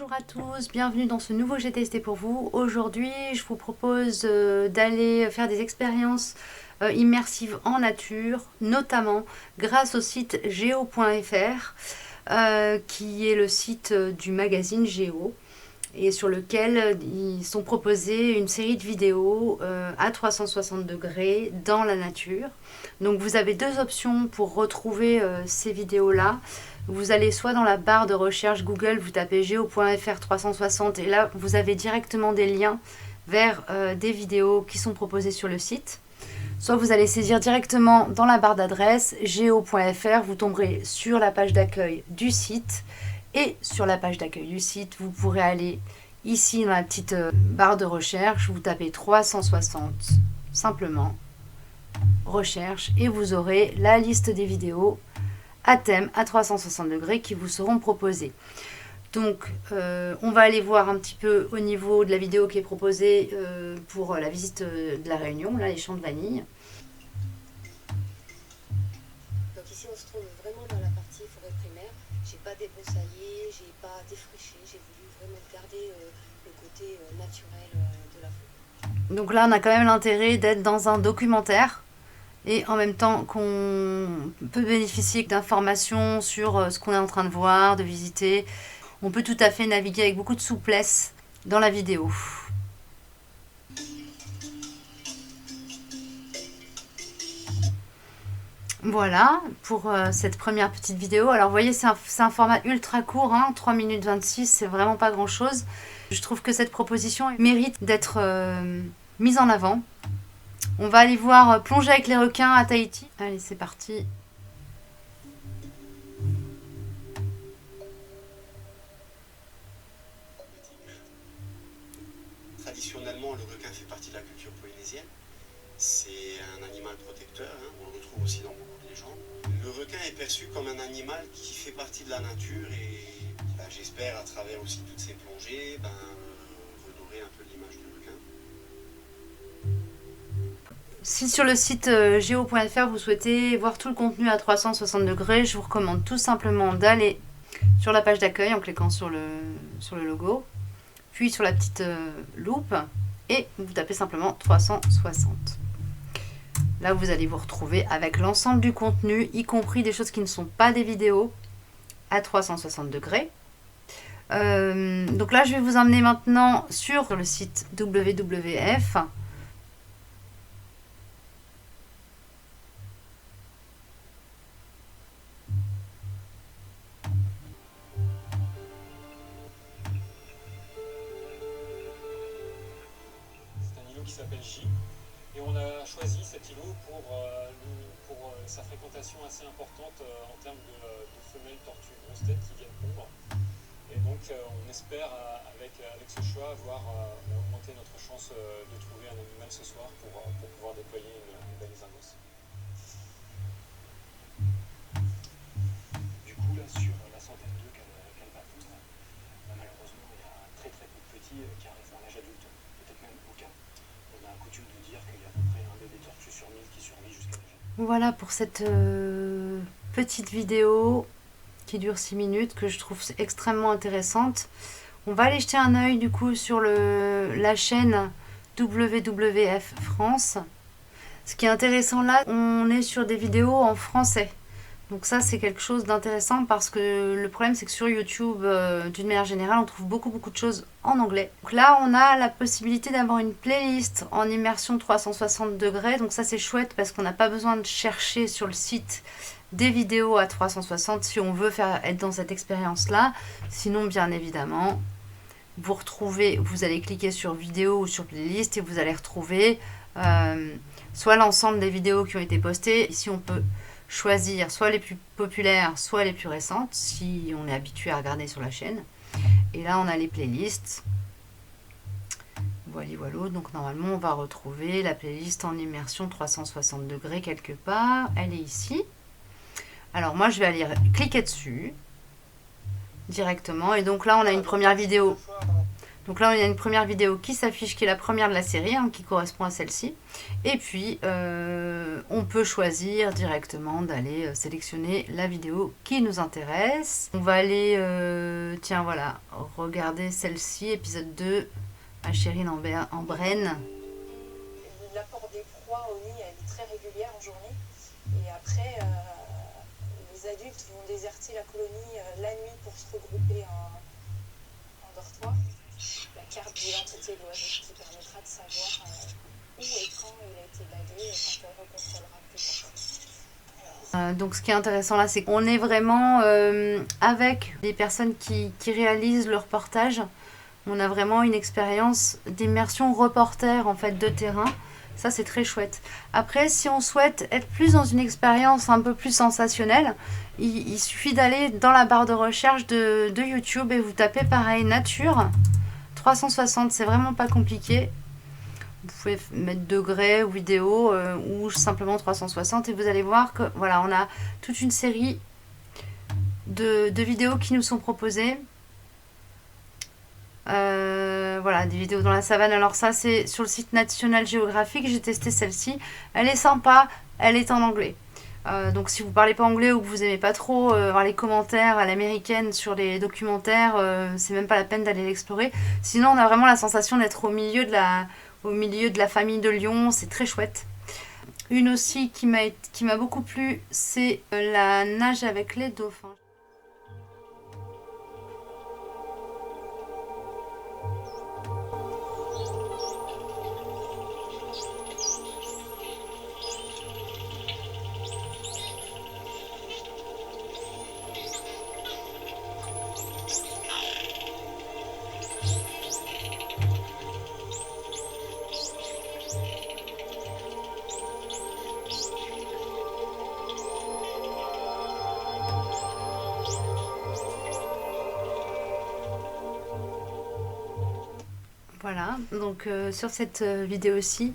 Bonjour à tous, bienvenue dans ce nouveau J'ai testé pour vous. Aujourd'hui, je vous propose d'aller faire des expériences immersives en nature, notamment grâce au site geo.fr, qui est le site du magazine Géo, et sur lequel ils sont proposés une série de vidéos à 360 degrés dans la nature. Donc vous avez deux options pour retrouver ces vidéos-là. Vous allez soit dans la barre de recherche Google, vous tapez geo.fr 360 et là vous avez directement des liens vers des vidéos qui sont proposées sur le site. Soit vous allez saisir directement dans la barre d'adresse geo.fr, vous tomberez sur la page d'accueil du site. Et sur la page d'accueil du site, vous pourrez aller ici dans la petite barre de recherche, vous tapez 360 simplement, recherche, et vous aurez la liste des vidéos à thème à 360 degrés qui vous seront proposées. Donc on va aller voir un petit peu au niveau de la vidéo qui est proposée pour la visite de la Réunion, là les champs de vanille. Donc ici on se trouve vraiment dans la partie forêt primaire. J'ai pas débroussaillé, j'ai pas défriché, j'ai voulu vraiment garder le côté naturel de la forêt. Donc là on a quand même l'intérêt d'être dans un documentaire et en même temps qu'on peut bénéficier d'informations sur ce qu'on est en train de voir, de visiter. On peut tout à fait naviguer avec beaucoup de souplesse dans la vidéo. Voilà pour cette première petite vidéo. Alors vous voyez, c'est un format ultra court, 3 minutes 26, c'est vraiment pas grand chose. Je trouve que cette proposition mérite d'être mise en avant. On va aller voir plonger avec les requins à Tahiti. Allez, c'est parti. Traditionnellement, le requin fait partie de la culture polynésienne. C'est un animal protecteur, on le retrouve aussi dans beaucoup de légendes. Le requin est perçu comme un animal qui fait partie de la nature et j'espère à travers aussi toutes ces plongées redorer un peu l'image du requin. Si sur le site geo.fr vous souhaitez voir tout le contenu à 360 degrés, je vous recommande tout simplement d'aller sur la page d'accueil en cliquant sur le logo, puis sur la petite loupe et vous tapez simplement 360. Là vous allez vous retrouver avec l'ensemble du contenu, y compris des choses qui ne sont pas des vidéos, à 360 degrés. Donc là je vais vous emmener maintenant sur le site WWF. Qui s'appelle J, et on a choisi cet îlot pour sa fréquentation assez importante en termes de femelles tortues grosses têtes qui viennent pondre, et donc on espère avec ce choix avoir augmenté notre chance de trouver un animal ce soir pour pouvoir déployer une belle zygote. Du coup là sur la centaine d'œufs qu'elle va pondre, malheureusement il y a très peu de petits qui arrivent à l'âge adulte, peut-être même aucun. On a coutume de dire qu'il y a à peu près un bébé tortue sur 1000 qui survit jusqu'à l'âge. Voilà pour cette petite vidéo qui dure 6 minutes que je trouve extrêmement intéressante. On va aller jeter un œil du coup sur la chaîne WWF France. Ce qui est intéressant là, on est sur des vidéos en français. Donc ça c'est quelque chose d'intéressant parce que le problème c'est que sur YouTube, d'une manière générale, on trouve beaucoup de choses en anglais. Donc là on a la possibilité d'avoir une playlist en immersion 360 degrés. Donc ça c'est chouette parce qu'on n'a pas besoin de chercher sur le site des vidéos à 360 si on veut être dans cette expérience là. Sinon bien évidemment, vous allez cliquer sur vidéo ou sur playlist et vous allez retrouver soit l'ensemble des vidéos qui ont été postées. Ici on peut choisir soit les plus populaires, soit les plus récentes, si on est habitué à regarder sur la chaîne. Et là, on a les playlists. Voilà. Donc, normalement, on va retrouver la playlist en immersion 360 degrés quelque part. Elle est ici. Alors, moi, je vais aller cliquer dessus directement. Et donc là, on a une première vidéo Donc là, il y a une première vidéo qui s'affiche, qui est la première de la série, hein, qui correspond à celle-ci. Et puis, on peut choisir directement d'aller sélectionner la vidéo qui nous intéresse. On va aller, tiens voilà, regarder celle-ci, épisode 2, à Chérine en Brenne. L'apport des proies au nid elle est très régulière en journée. Et après, les adultes vont déserter la colonie la nuit pour se regrouper en dortoir. La carte d'identité de l'oiseau qui permettra de savoir où et quand il a été bagué et quand elle recontrôlera plus tard. Donc ce qui est intéressant là, c'est qu'on est vraiment avec des personnes qui réalisent le reportage. On a vraiment une expérience d'immersion reporter en fait de terrain. Ça c'est très chouette. Après, si on souhaite être plus dans une expérience un peu plus sensationnelle, il suffit d'aller dans la barre de recherche de YouTube et vous tapez pareil nature 360. C'est vraiment pas compliqué. Vous pouvez mettre degrés ou vidéo ou simplement 360 et vous allez voir que voilà, on a toute une série de vidéos qui nous sont proposées. Voilà, des vidéos dans la savane. Alors ça c'est sur le site National Geographic, j'ai testé celle-ci, elle est sympa, elle est en anglais. Donc si vous parlez pas anglais ou que vous aimez pas trop voir les commentaires à l'américaine sur les documentaires, c'est même pas la peine d'aller l'explorer. Sinon on a vraiment la sensation d'être au milieu de la famille de lions, c'est très chouette. Une aussi qui m'a beaucoup plu, c'est la nage avec les dauphins. Voilà, donc sur cette vidéo-ci,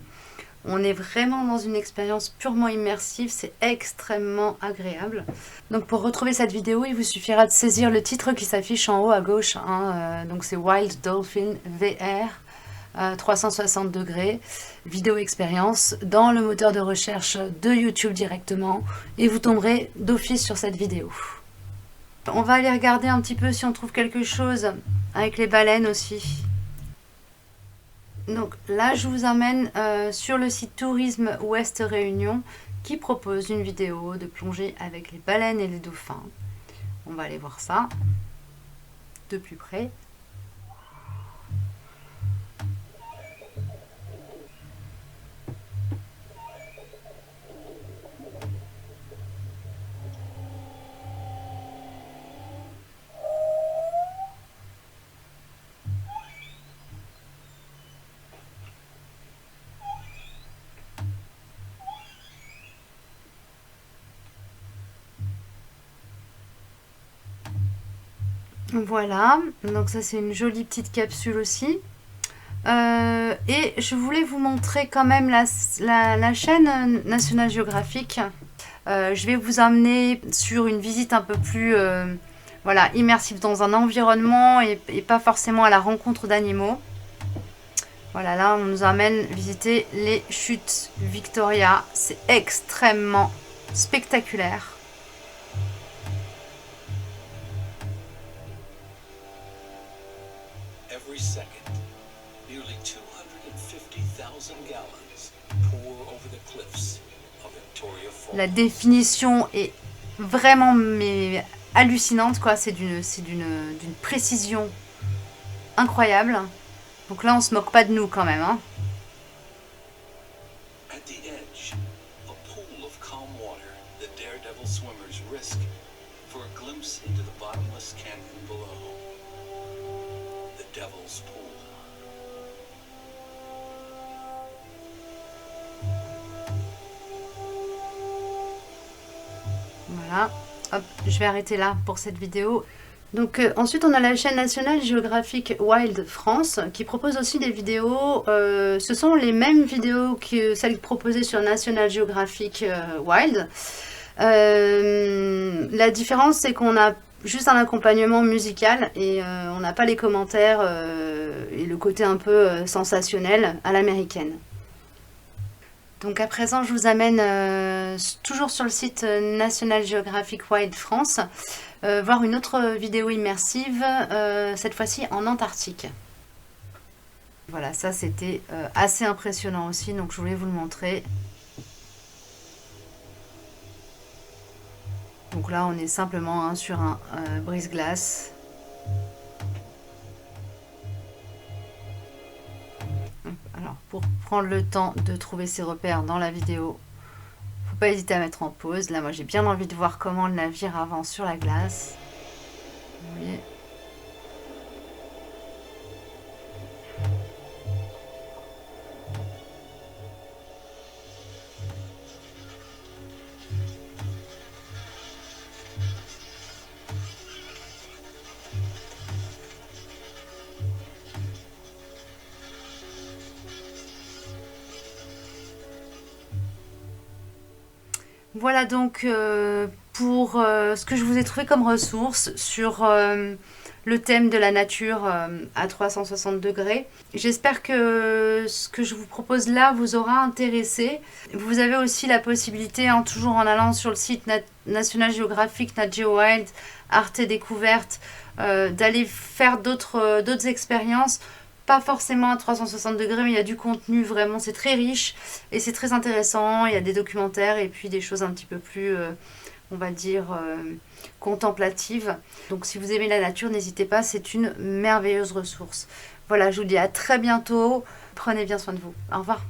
on est vraiment dans une expérience purement immersive, c'est extrêmement agréable. Donc pour retrouver cette vidéo, il vous suffira de saisir le titre qui s'affiche en haut à gauche, hein, donc c'est Wild Dolphin VR 360 degrés, vidéo expérience, dans le moteur de recherche de YouTube directement, et vous tomberez d'office sur cette vidéo. On va aller regarder un petit peu si on trouve quelque chose avec les baleines aussi. Donc là, je vous emmène sur le site Tourisme Ouest Réunion qui propose une vidéo de plongée avec les baleines et les dauphins. On va aller voir ça de plus près. Voilà, donc ça c'est une jolie petite capsule aussi. Et je voulais vous montrer quand même la chaîne National Geographic. Je vais vous amener sur une visite un peu plus voilà, immersive dans un environnement et pas forcément à la rencontre d'animaux. Voilà, là on nous amène visiter les chutes Victoria. C'est extrêmement spectaculaire. Every second, nearly 250,000 gallons pour over the cliffs of Victoria Falls. La définition est vraiment hallucinante, quoi. C'est d'une précision incroyable. Donc là, on se moque pas de nous quand même, hein. At the edge, a pool of calm water the daredevil swimmers risk for a glimpse into the bottomless canyon below. The Devil's Pool. Voilà. Hop, je vais arrêter là pour cette vidéo. Donc ensuite on a la chaîne National Geographic Wild France qui propose aussi des vidéos, ce sont les mêmes vidéos que celles proposées sur National Geographic Wild. La différence c'est qu'on a juste un accompagnement musical et on n'a pas les commentaires et le côté un peu sensationnel à l'américaine. Donc à présent, je vous amène toujours sur le site National Geographic Wild France voir une autre vidéo immersive, cette fois-ci en Antarctique. Voilà, ça c'était assez impressionnant aussi, donc je voulais vous le montrer. Donc là, on est simplement sur un brise-glace. Alors, pour prendre le temps de trouver ses repères dans la vidéo, faut pas hésiter à mettre en pause. Là, moi, j'ai bien envie de voir comment le navire avance sur la glace. Vous voyez ? Voilà donc pour ce que je vous ai trouvé comme ressources sur le thème de la nature à 360 degrés. J'espère que ce que je vous propose là vous aura intéressé. Vous avez aussi la possibilité, toujours en allant sur le site National Geographic, Nat Geo Wild, Arte Découverte, d'aller faire d'autres expériences. Pas forcément à 360 degrés, mais il y a du contenu, vraiment, c'est très riche et c'est très intéressant. Il y a des documentaires et puis des choses un petit peu plus, on va dire, contemplatives. Donc si vous aimez la nature, n'hésitez pas, c'est une merveilleuse ressource. Voilà, je vous dis à très bientôt. Prenez bien soin de vous. Au revoir.